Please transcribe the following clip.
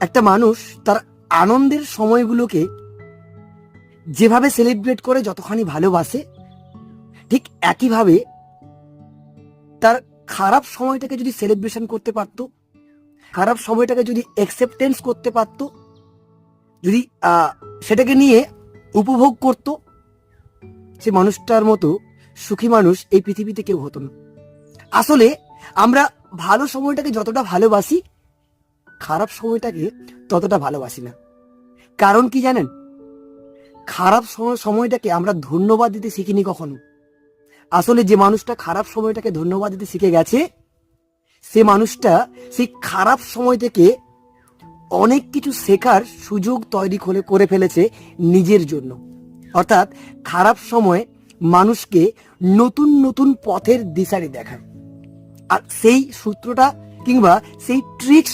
একটা মানুষ তার আনন্দের সময়গুলোকে যেভাবে সেলিব্রেট করে যতখানি ভালোবাসে, ঠিক একইভাবে তার খারাপ সময়টাকে যদি সেলিব্রেশন করতে পারত, খারাপ সময়টাকে যদি অ্যাকসেপ্টেন্স করতে পারত, যদি সেটাকে নিয়ে উপভোগ করত, সে মানুষটার মতো সুখী মানুষ এই পৃথিবীতে কেউ হতো না। আসলে আমরা ভালো সময়টাকে যতটা ভালোবাসি, খারাপ সময়টাকে ততটা ভালোবাসি না। কারণ কি জানেন? খারাপ সময়টাকে আমরা ধন্যবাদ দিতে শিখিনি কখনো। আসলে যে মানুষটা খারাপ সময়টাকে ধন্যবাদ দিতে শিখে গেছে, সে মানুষটা সেই খারাপ সময় থেকে অনেক কিছু শেখার সুযোগ তৈরি করে ফেলেছে নিজের জন্য। অর্থাৎ খারাপ সময় মানুষকে নতুন নতুন পথের দিশারি দেখায়। আর সেই সূত্রটা কিংবা সেই ট্রিক্স